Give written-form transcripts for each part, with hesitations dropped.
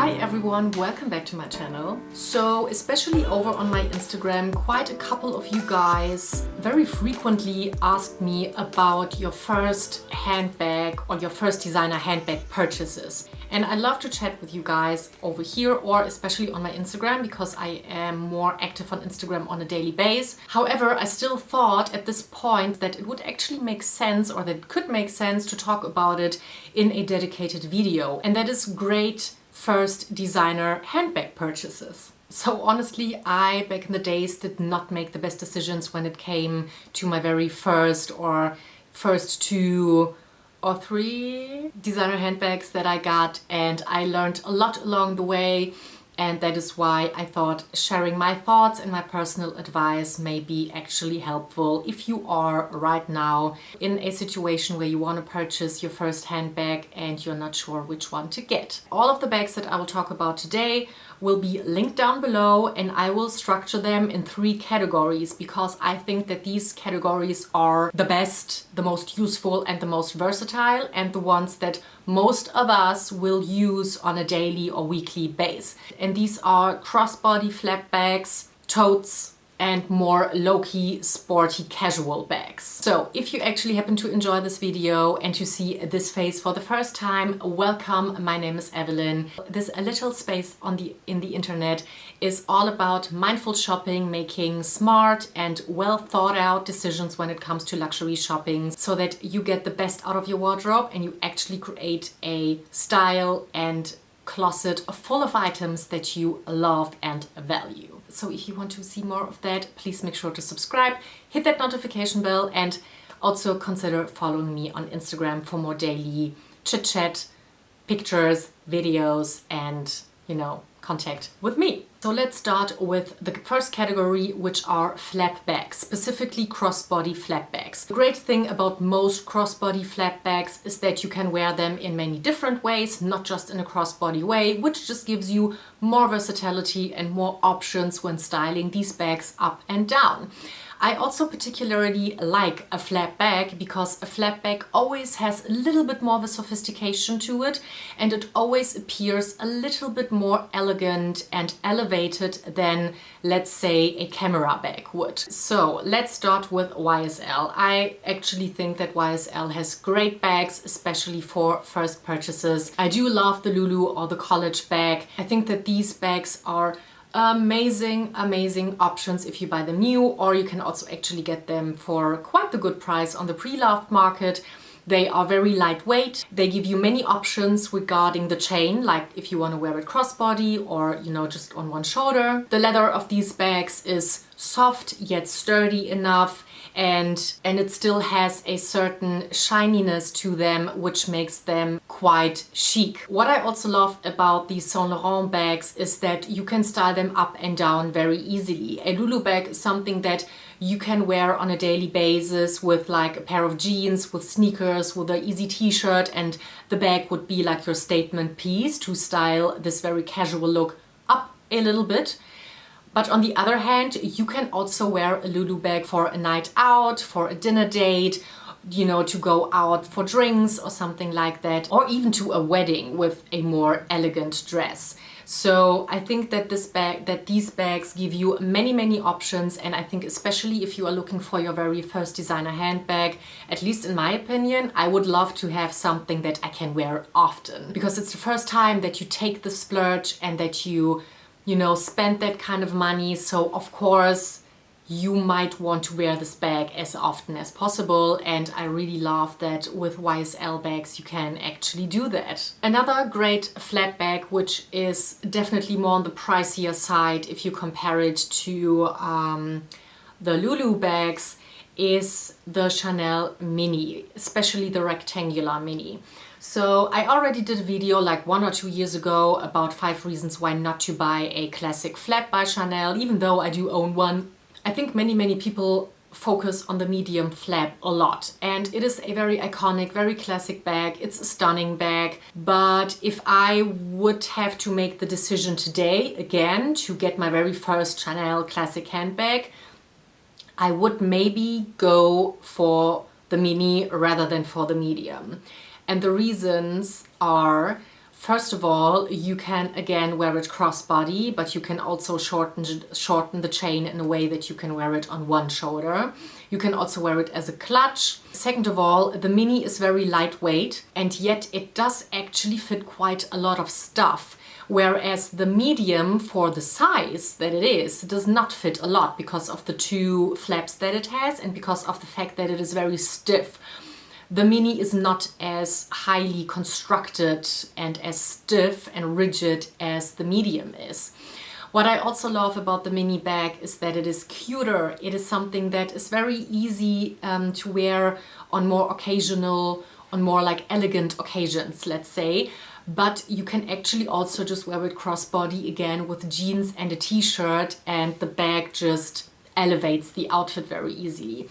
Hi everyone, welcome back to my channel. So especially over on my Instagram, quite a couple of you guys very frequently asked me about your first handbag or your first designer handbag purchases. And I love to chat with you guys over here or especially on my Instagram because I am more active on Instagram on a daily basis. However, I still thought at this point that it would actually make sense or that it could make sense to talk about it in a dedicated video. And that is great first designer handbag purchases. So honestly, I back in the days did not make the best decisions when it came to my very first or first two or three designer handbags that I got, and I learned a lot along the way. And that is why I thought sharing my thoughts and my personal advice may be actually helpful if you are right now in a situation where you want to purchase your first handbag and you're not sure which one to get. All of the bags that I will talk about today will be linked down below, and I will structure them in 3 categories because I think that these categories are the best, the most useful and the most versatile, and the ones that most of us will use on a daily or weekly basis. And these are crossbody flap bags, totes, and more low-key sporty casual bags. So if you actually happen to enjoy this video and you see this face for the first time, welcome. My name is Evelyn. This little space in the internet is all about mindful shopping, making smart and well thought out decisions when it comes to luxury shopping so that you get the best out of your wardrobe and you actually create a style and closet full of items that you love and value. So if you want to see more of that, please make sure to subscribe, hit that notification bell, and also consider following me on Instagram for more daily chit chat, pictures, videos, and contact with me. So let's start with the first category, which are flap bags, specifically crossbody flap bags. The great thing about most crossbody flap bags is that you can wear them in many different ways, not just in a crossbody way, which just gives you more versatility and more options when styling these bags up and down. I also particularly like a flap bag because a flap bag always has a little bit more of a sophistication to it, and it always appears a little bit more elegant and elevated than, let's say, a camera bag would. So let's start with YSL. I actually think that YSL has great bags, especially for first purchases. I do love the Lulu or the college bag. I think that these bags are amazing options if you buy them new, or you can also actually get them for quite the good price on the pre-loved market. They are very lightweight. They give you many options regarding the chain, like if you want to wear it crossbody or just on one shoulder. The leather of these bags is soft yet sturdy enough, and it still has a certain shininess to them, which makes them quite chic. What I also love about these Saint Laurent bags is that you can style them up and down very easily. A Lulu bag is something that you can wear on a daily basis with like a pair of jeans, with sneakers, with an easy t-shirt, and the bag would be like your statement piece to style this very casual look up a little bit. But on the other hand, you can also wear a Lulu bag for a night out, for a dinner date, to go out for drinks or something like that, or even to a wedding with a more elegant dress. So I think that these bags give you many options, and I think especially if you are looking for your very first designer handbag, at least in my opinion, I would love to have something that I can wear often, because it's the first time that you take the splurge and that you spend that kind of money. So of course you might want to wear this bag as often as possible, and I really love that with YSL bags you can actually do that. Another great flat bag, which is definitely more on the pricier side if you compare it to the Lulu bags, is the Chanel Mini, especially the rectangular Mini. So I already did a video like 1 or 2 years ago about 5 reasons why not to buy a classic flap by Chanel, even though I do own one. I think many people focus on the medium flap a lot, and it is a very iconic, very classic bag. It's a stunning bag, but if I would have to make the decision today again to get my very first Chanel classic handbag, I would maybe go for the mini rather than for the medium. And the reasons are, First of all, you can again wear it crossbody, but you can also shorten the chain in a way that you can wear it on one shoulder. You can also wear it as a clutch. Second of all, the mini is very lightweight, and yet it does actually fit quite a lot of stuff. Whereas the medium, for the size that it is, does not fit a lot because of the two flaps that it has and because of the fact that it is very stiff. The mini is not as highly constructed and as stiff and rigid as the medium is. What I also love about the mini bag is that it is cuter. It is something that is very easy to wear on more occasional, on more like elegant occasions, let's say. But you can actually also just wear it crossbody again with jeans and a t-shirt, and the bag just elevates the outfit very easily.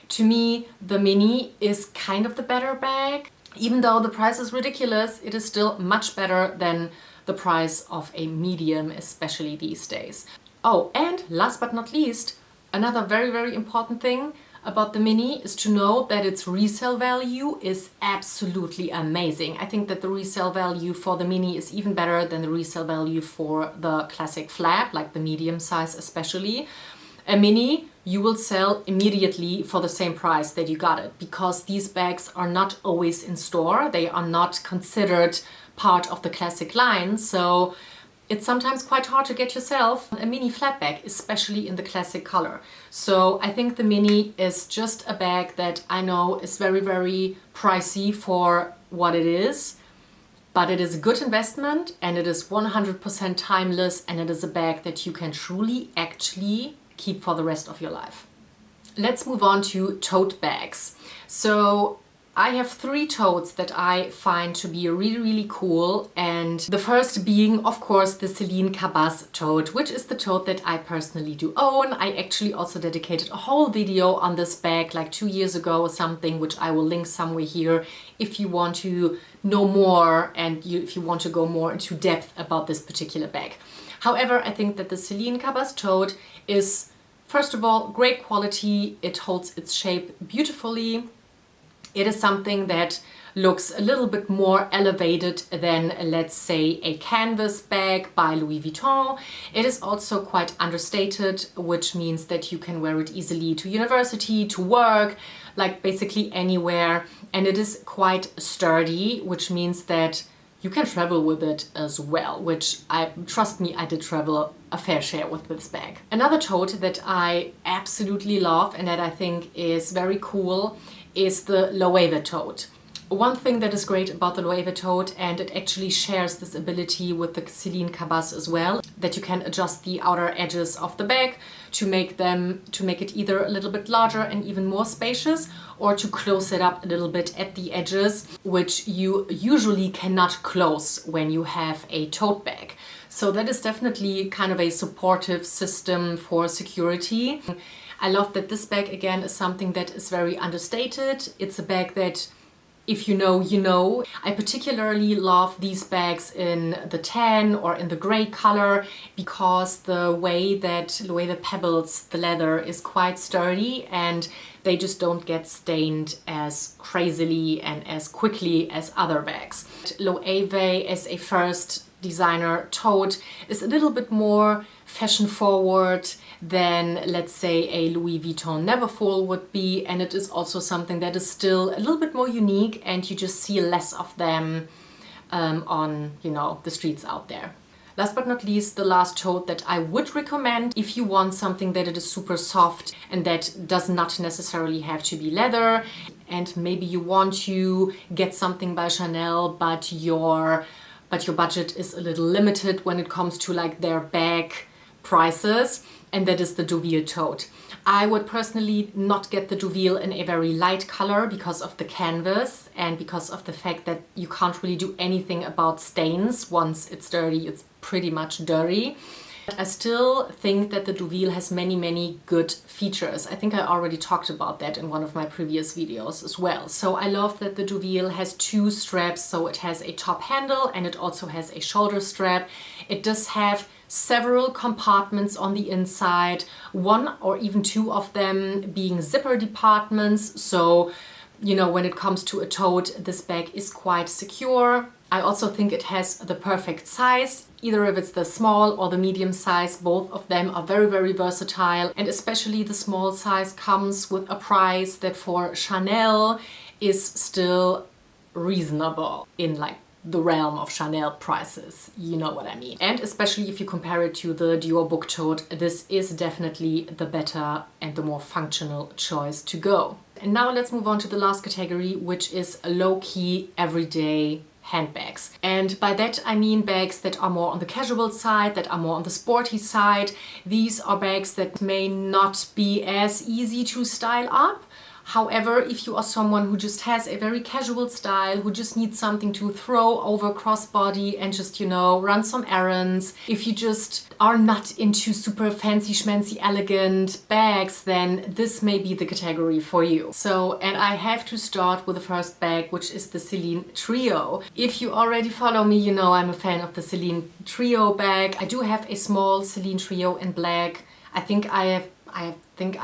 To me, the mini is kind of the better bag. Even though the price is ridiculous, it is still much better than the price of a medium, especially these days. Oh, and last but not least, another very, very important thing about the mini is to know that its resale value is absolutely amazing. I think that the resale value for the mini is even better than the resale value for the classic flap, like the medium size especially. A mini you will sell immediately for the same price that you got it, because these bags are not always in store. They are not considered part of the classic line, so it's sometimes quite hard to get yourself a mini flat bag, especially in the classic color. So I think the mini is just a bag that I know is very, very pricey for what it is, but it is a good investment, and it is 100% timeless, and it is a bag that you can truly actually keep for the rest of your life. Let's move on to tote bags. So I have 3 totes that I find to be really, really cool, and the first being, of course, the Céline tote, which is the tote that I personally do own. I actually also dedicated a whole video on this bag like 2 years ago or something, which I will link somewhere here if you want to know more and if you want to go more into depth about this particular bag. However, I think that the Céline tote is, first of all, great quality. It holds its shape beautifully. It is something that looks a little bit more elevated than, let's say, a canvas bag by Louis Vuitton. It is also quite understated, which means that you can wear it easily to university, to work, like basically anywhere. And it is quite sturdy, which means that you can travel with it as well, which trust me, I did travel a fair share with this bag. Another tote that I absolutely love and that I think is very cool is the Loewe tote. One thing that is great about the Loewe tote, and it actually shares this ability with the Céline as well, that you can adjust the outer edges of the bag to make it either a little bit larger and even more spacious, or to close it up a little bit at the edges, which you usually cannot close when you have a tote bag. So that is definitely kind of a supportive system for security. I love that this bag again is something that is very understated. It's a bag that, if you know, you know. I particularly love these bags in the tan or in the gray color, because the way that Loewe pebbles the leather is quite sturdy, and they just don't get stained as crazily and as quickly as other bags. Loewe as a First Designer tote is a little bit more fashion forward than, let's say, a Louis Vuitton Neverfull would be, and it is also something that is still a little bit more unique, and you just see less of them on, you know, the streets out there. Last but not least, the last tote that I would recommend if you want something that it is super soft and that does not necessarily have to be leather, and maybe you want to get something by Chanel, but your budget is a little limited when it comes to like their bag prices, and that is the Duvel tote. I would personally not get the Duvel in a very light color because of the canvas and because of the fact that you can't really do anything about stains. Once it's dirty, it's pretty much dirty. I still think that the Duvel has many, many good features. I think I already talked about that in one of my previous videos as well. So I love that the Duvel has 2 straps, so it has a top handle and it also has a shoulder strap. It does have several compartments on the inside, 1 or even 2 of them being zipper departments, so you know, when it comes to a tote, this bag is quite secure. I also think it has the perfect size, either if it's the small or the medium size. Both of them are very, very versatile, and especially the small size comes with a price that for Chanel is still reasonable in like the realm of Chanel prices, you know what I mean. And especially if you compare it to the Dior Book Tote, this is definitely the better and the more functional choice to go. And now let's move on to the last category, which is low-key everyday handbags. And by that I mean bags that are more on the casual side, that are more on the sporty side. These are bags that may not be as easy to style up. However, if you are someone who just has a very casual style, who just needs something to throw over crossbody and just, you know, run some errands, if you just are not into super fancy schmancy elegant bags, then this may be the category for you. So, and I have to start with the first bag, which is the Céline Trio. If you already follow me, you know I'm a fan of the Céline Trio bag. I do have a small Céline Trio in black. I think I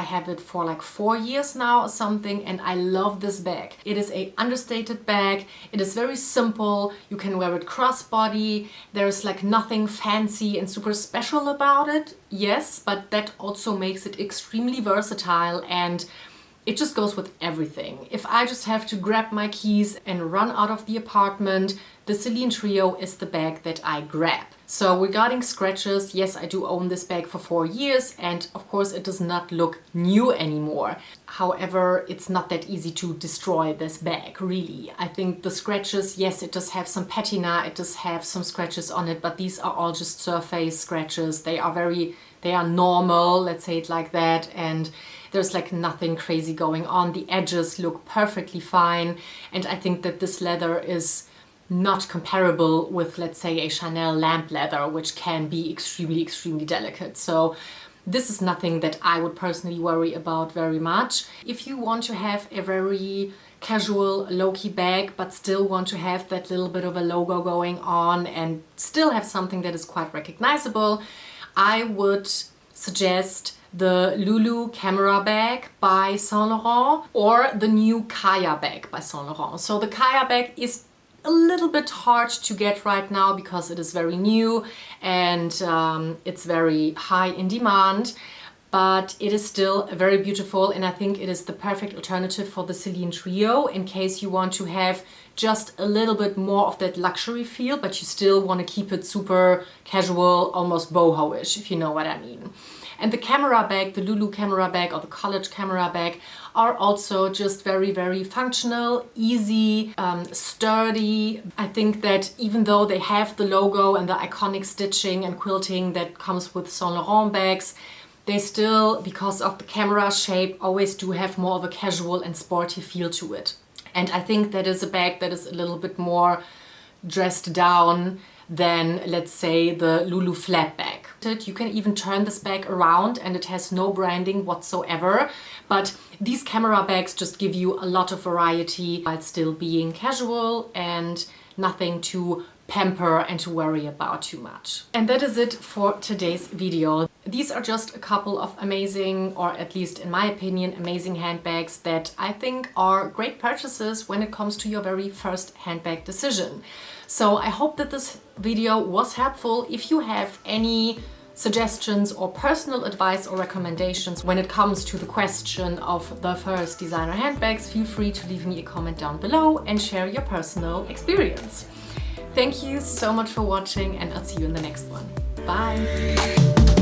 have it for like 4 years now or something, and I love this bag. It is a understated bag. It is very simple. You can wear it crossbody. There's like nothing fancy and super special about it. Yes, but that also makes it extremely versatile, and it just goes with everything. If I just have to grab my keys and run out of the apartment, the Céline Trio is the bag that I grab. So regarding scratches, yes, I do own this bag for 4 years, and of course it does not look new anymore. However, it's not that easy to destroy this bag, really. I think the scratches, yes, it does have some patina, it does have some scratches on it, but these are all just surface scratches. They are normal, let's say it like that, and there's like nothing crazy going on. The edges look perfectly fine, and I think that this leather is not comparable with, let's say, a Chanel lamp leather, which can be extremely, extremely delicate. So this is nothing that I would personally worry about very much. If you want to have a very casual, low-key bag, but still want to have that little bit of a logo going on and still have something that is quite recognizable, I would suggest the Lulu camera bag by Saint Laurent or the new Kaya bag by Saint Laurent. So the Kaya bag is a little bit hard to get right now because it is very new and it's very high in demand, but it is still very beautiful, and I think it is the perfect alternative for the Céline Trio in case you want to have just a little bit more of that luxury feel, but you still want to keep it super casual, almost boho-ish, if you know what I mean. And the camera bag, the Lulu camera bag or the college camera bag, are also just very, very functional, easy, sturdy. I think that even though they have the logo and the iconic stitching and quilting that comes with Saint Laurent bags, they still, because of the camera shape, always do have more of a casual and sporty feel to it. And I think that is a bag that is a little bit more dressed down than, let's say, the Lulu flat bag. You can even turn this bag around and it has no branding whatsoever, but these camera bags just give you a lot of variety while still being casual and nothing to pamper and to worry about too much. And that is it for today's video. These are just a couple of amazing, or at least in my opinion, amazing handbags that I think are great purchases when it comes to your very first handbag decision. So I hope that this video was helpful. If you have any suggestions or personal advice or recommendations when it comes to the question of the First Designer handbags, feel free to leave me a comment down below and share your personal experience. Thank you so much for watching, and I'll see you in the next one. Bye!